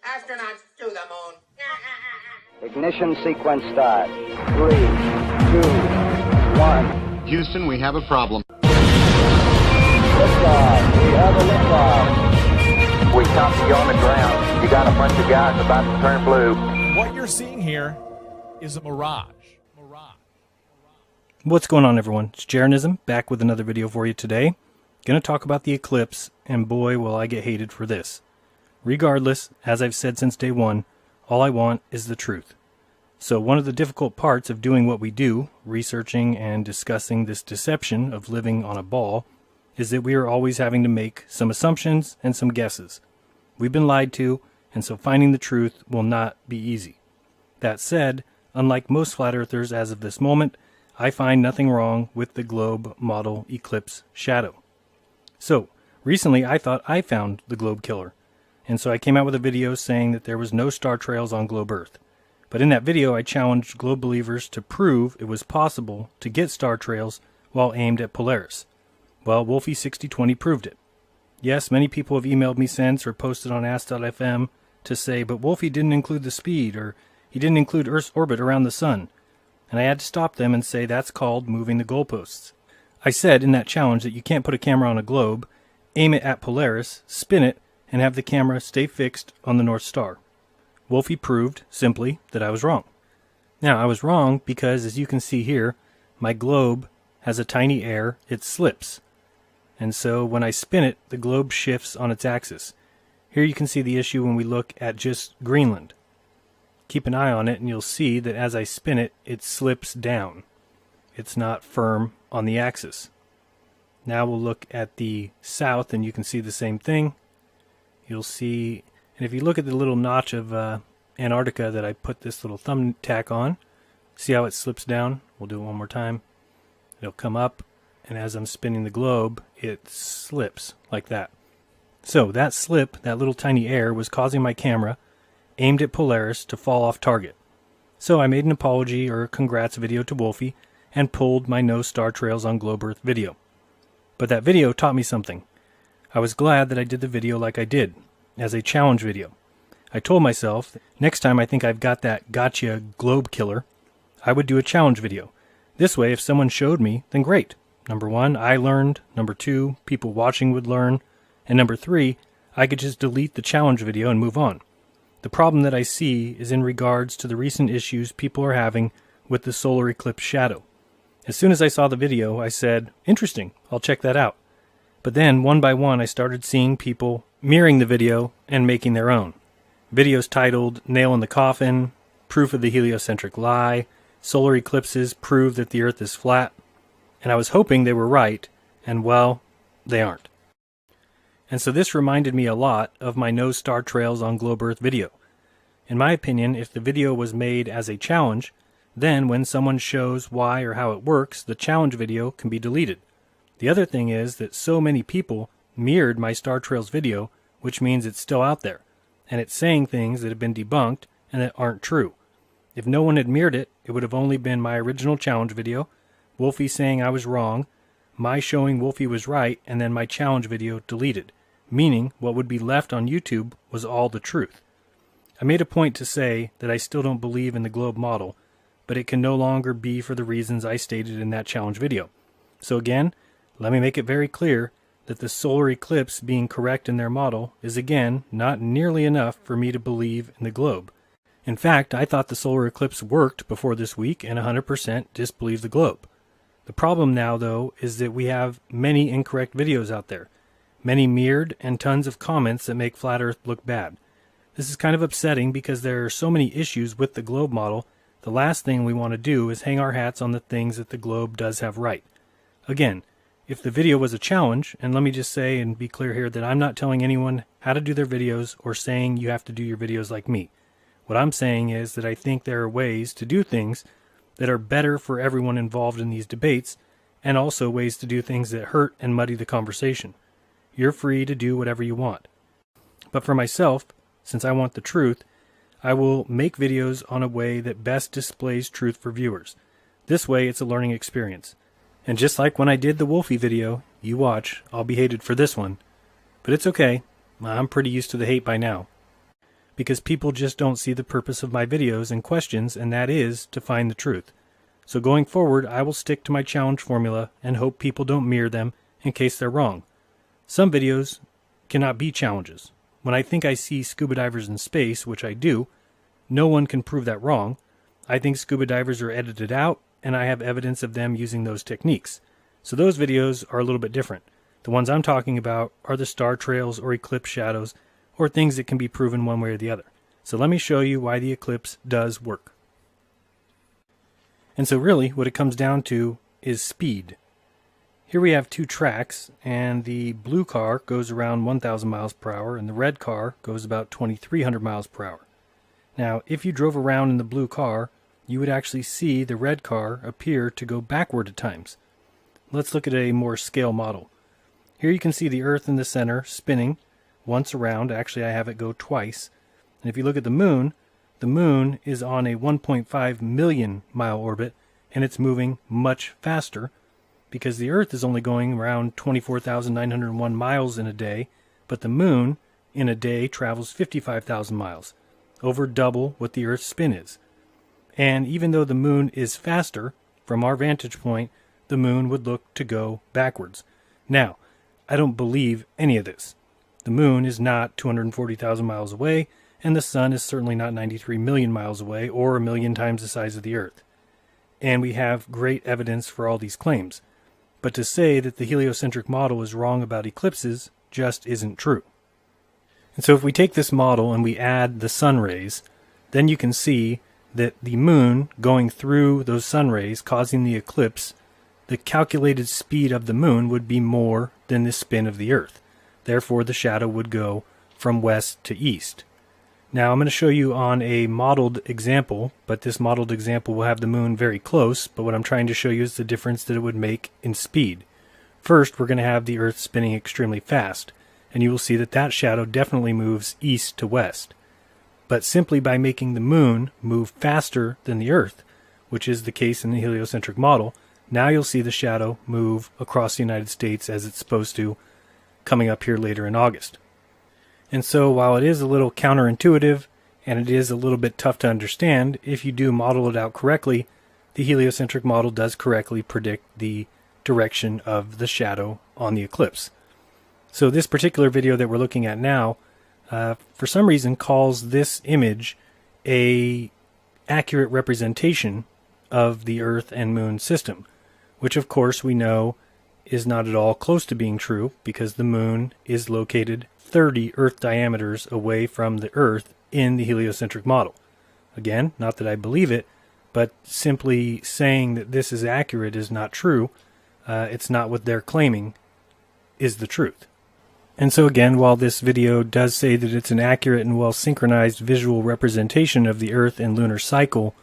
Astronauts to the moon. Ignition sequence start. 3, 2, 1. Houston, we have a problem. Liftoff. We have a liftoff. We copy you on the ground. You got a bunch of guys about to turn blue. What you're seeing here is a mirage. What's going on, everyone? It's Jeranism, back with another video for you today. Gonna talk about the Eclipse, and boy will I get hated for this. Regardless, as I've said since day one, all I want is the truth. So one of the difficult parts of doing what we do, researching and discussing this deception of living on a ball, is that we are always having to make some assumptions and some guesses. We've been lied to, and so finding the truth will not be easy. That said, unlike most flat earthers as of this moment, I find nothing wrong with the globe model Eclipse shadow. So, recently I thought I found the globe killer, and so I came out with a video saying that there was no star trails on globe Earth. But in that video I challenged globe believers to prove it was possible to get star trails while aimed at Polaris. Well, Wolfie6020 proved it. Yes, many people have emailed me since or posted on Ask.fm to say, but Wolfie didn't include the speed, or he didn't include Earth's orbit around the sun. And I had to stop them and say that's called moving the goalposts. I said in that challenge that you can't put a camera on a globe, aim it at Polaris, spin it, and have the camera stay fixed on the North Star. Wolfie proved, simply, that I was wrong. Now, I was wrong because, as you can see here, my globe has a tiny error, it slips. And so when I spin it, the globe shifts on its axis. Here you can see the issue when we look at just Greenland. Keep an eye on it and you'll see that as I spin it, it slips down. It's not firm on the axis. Now we'll look at the south and you can see the same thing. You'll see, and if you look at the little notch of Antarctica that I put this little thumbtack on, see how it slips down? We'll do it one more time. It'll come up, and as I'm spinning the globe, it slips like that. So that slip, that little tiny error, was causing my camera, aimed at Polaris, to fall off target. So I made an apology or a congrats video to Wolfie and pulled my no star trails on globe Earth video. But that video taught me something. I was glad that I did the video like I did, as a challenge video. I told myself, next time I think I've got that gotcha globe killer, I would do a challenge video. This way, if someone showed me, then great. Number one, I learned. Number two, people watching would learn. And number three, I could just delete the challenge video and move on. The problem that I see is in regards to the recent issues people are having with the solar eclipse shadow. As soon as I saw the video, I said, interesting, I'll check that out. But then, one by one, I started seeing people mirroring the video and making their own. Videos titled, Nail in the Coffin, Proof of the Heliocentric Lie, Solar Eclipses Prove that the Earth is Flat. And I was hoping they were right, and well, they aren't. And so this reminded me a lot of my No Star Trails on Globe Earth video. In my opinion, if the video was made as a challenge, then when someone shows why or how it works, the challenge video can be deleted. The other thing is that so many people mirrored my Star Trails video, which means it's still out there, and it's saying things that have been debunked and that aren't true. If no one had mirrored it, it would have only been my original challenge video, Wolfie saying I was wrong, my showing Wolfie was right, and then my challenge video deleted. Meaning, what would be left on YouTube was all the truth. I made a point to say that I still don't believe in the globe model, but it can no longer be for the reasons I stated in that challenge video. So again, let me make it very clear that the solar eclipse being correct in their model is again not nearly enough for me to believe in the globe. In fact, I thought the solar eclipse worked before this week and 100% disbelieve the globe. The problem now, though, is that we have many incorrect videos out there. Many mirrored, and tons of comments that make Flat Earth look bad. This is kind of upsetting because there are so many issues with the globe model. The last thing we want to do is hang our hats on the things that the globe does have right. Again, if the video was a challenge, and let me just say and be clear here that I'm not telling anyone how to do their videos or saying you have to do your videos like me. What I'm saying is that I think there are ways to do things that are better for everyone involved in these debates, and also ways to do things that hurt and muddy the conversation. You're free to do whatever you want. But for myself, since I want the truth, I will make videos on a way that best displays truth for viewers. This way it's a learning experience. And just like when I did the Wolfie video, you watch, I'll be hated for this one. But it's okay, I'm pretty used to the hate by now. because people just don't see the purpose of my videos and questions, and that is to find the truth. So going forward, I will stick to my challenge formula and hope people don't mirror them in case they're wrong. Some videos cannot be challenges. When I think I see scuba divers in space, which I do, no one can prove that wrong. I think scuba divers are edited out, and I have evidence of them using those techniques. So those videos are a little bit different. The ones I'm talking about are the star trails or eclipse shadows, or things that can be proven one way or the other. So let me show you why the eclipse does work. And so really, what it comes down to is speed. Here we have two tracks, and the blue car goes around 1,000 miles per hour, and the red car goes about 2,300 miles per hour. Now, if you drove around in the blue car, you would actually see the red car appear to go backward at times. Let's look at a more scale model. Here you can see the Earth in the center spinning once around. Actually, I have it go twice. And if you look at the moon is on a 1.5 million mile orbit, and it's moving much faster because the Earth is only going around 24,901 miles in a day, but the moon in a day travels 55,000 miles, over double what the Earth's spin is. And even though the moon is faster, from our vantage point, the moon would look to go backwards. Now, I don't believe any of this. The moon is not 240,000 miles away, and the sun is certainly not 93 million miles away, or a million times the size of the Earth. And we have great evidence for all these claims. But to say that the heliocentric model is wrong about eclipses just isn't true. And so if we take this model and we add the sun rays, then you can see that the moon going through those sun rays causing the eclipse, the calculated speed of the moon would be more than the spin of the Earth. Therefore, the shadow would go from west to east. Now, I'm going to show you on a modeled example, but this modeled example will have the moon very close, but what I'm trying to show you is the difference that it would make in speed. First, we're going to have the Earth spinning extremely fast, and you will see that that shadow definitely moves east to west. But simply by making the moon move faster than the Earth, which is the case in the heliocentric model, now you'll see the shadow move across the United States as it's supposed to, coming up here later in August. And so while it is a little counterintuitive and it is a little bit tough to understand, if you do model it out correctly, the heliocentric model does correctly predict the direction of the shadow on the eclipse. So this particular video that we're looking at now, for some reason calls this image a accurate representation of the Earth and Moon system, which of course we know is not at all close to being true because the moon is located 30 Earth diameters away from the Earth in the heliocentric model. Again, not that I believe it, but simply saying that this is accurate is not true. It's not what they're claiming is the truth. And so again, while this video does say that it's an accurate and well synchronized visual representation of the Earth and lunar cycle,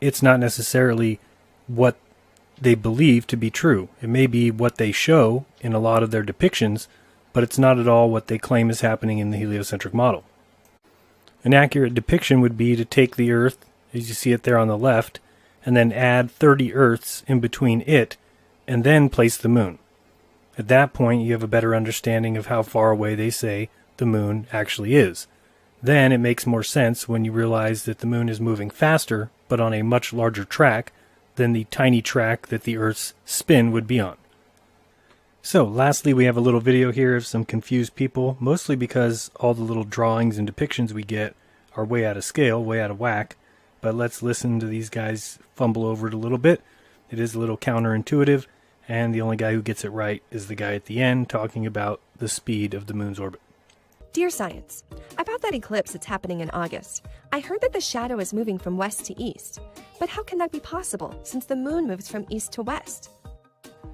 it's not necessarily what they believe to be true. It may be what they show in a lot of their depictions, but it's not at all what they claim is happening in the heliocentric model. An accurate depiction would be to take the Earth, as you see it there on the left, and then add 30 Earths in between it, and then place the moon. At that point, you have a better understanding of how far away they say the moon actually is. Then it makes more sense when you realize that the moon is moving faster, but on a much larger track than the tiny track that the Earth's spin would be on. So, lastly, we have a little video here of some confused people, mostly because all the little drawings and depictions we get are way out of scale, way out of whack. But let's listen to these guys fumble over it a little bit. It is a little counterintuitive, and the only guy who gets it right is the guy at the end talking about the speed of the moon's orbit. Dear Science, about that eclipse that's happening in August, I heard that the shadow is moving from west to east. But how can that be possible, since the moon moves from east to west?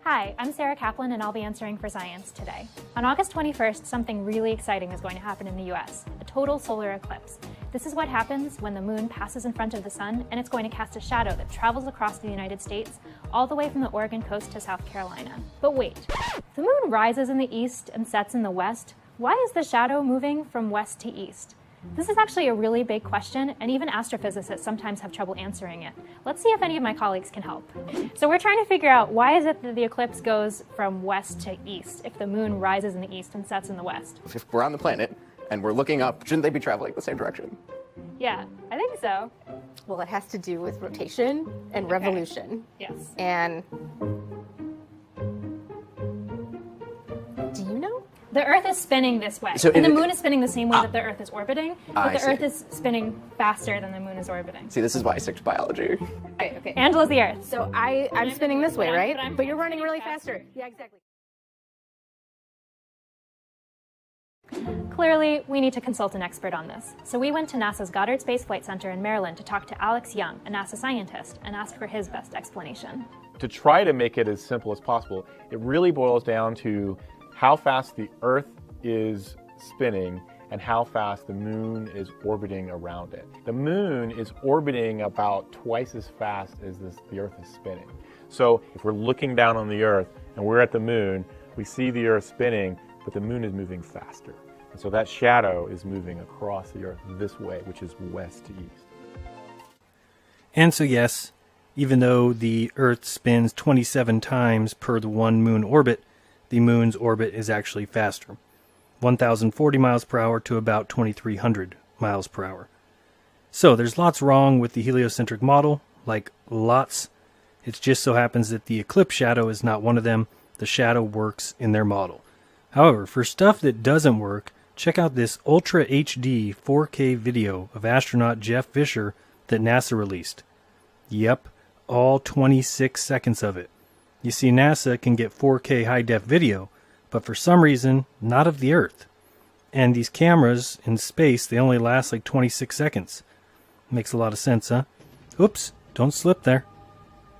Hi, I'm Sarah Kaplan and I'll be answering for science today. On August 21st, something really exciting is going to happen in the US, a total solar eclipse. This is what happens when the moon passes in front of the sun and it's going to cast a shadow that travels across the United States all the way from the Oregon coast to South Carolina. But wait, the moon rises in the east and sets in the west. Why is the shadow moving from west to east? This is actually a really big question, and even astrophysicists sometimes have trouble answering it. Let's see if any of my colleagues can help. So we're trying to figure out why is it that the eclipse goes from west to east if the moon rises in the east and sets in the west? If we're on the planet and we're looking up. Shouldn't they be traveling the same direction? Yeah, I think so. Well, it has to do with rotation and revolution. Yes. And do you know? The Earth is spinning this way, So and the it- Moon is spinning the same way that the Earth is orbiting, but I the see. Earth is spinning faster than the Moon is orbiting. See, this is why I stick to biology. Okay. Angela's the Earth. So I'm spinning this way, right? I'm But you're running spinning really faster. faster. Yeah, exactly. Clearly, we need to consult an expert on this. So we went to NASA's Goddard Space Flight Center in Maryland to talk to Alex Young, a NASA scientist, and ask for his best explanation. To try to make it as simple as possible, it really boils down to how fast the Earth is spinning and how fast the Moon is orbiting around it. The Moon is orbiting about twice as fast as the Earth is spinning. So if we're looking down on the Earth and we're at the Moon, we see the Earth spinning, but the Moon is moving faster. And so that shadow is moving across the Earth this way, which is west to east. And so yes, even though the Earth spins 27 times per the one Moon orbit, the Moon's orbit is actually faster. 1,040 miles per hour to about 2,300 miles per hour. So there's lots wrong with the heliocentric model, like lots. It just so happens that the eclipse shadow is not one of them. The shadow works in their model. However, for stuff that doesn't work, check out this Ultra HD 4K video of astronaut Jeff Fisher that NASA released. Yep, all 26 seconds of it. You see, NASA can get 4K high-def video, but for some reason, not of the Earth. And these cameras in space, they only last like 26 seconds. Makes a lot of sense, huh? Oops, don't slip there.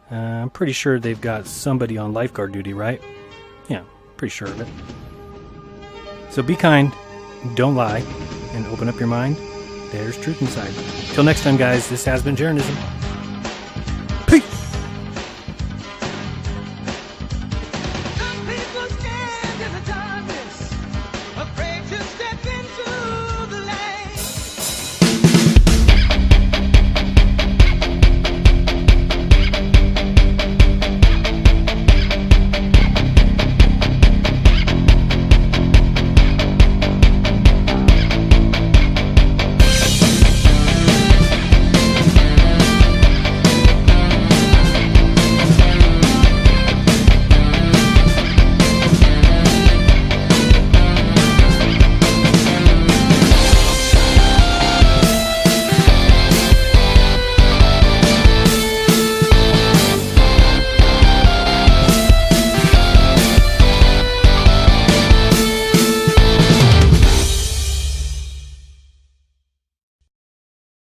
I'm pretty sure they've got somebody on lifeguard duty, right? Yeah, pretty sure of it. So be kind, don't lie, and open up your mind. There's truth inside. Till next time, guys, this has been Jeranism.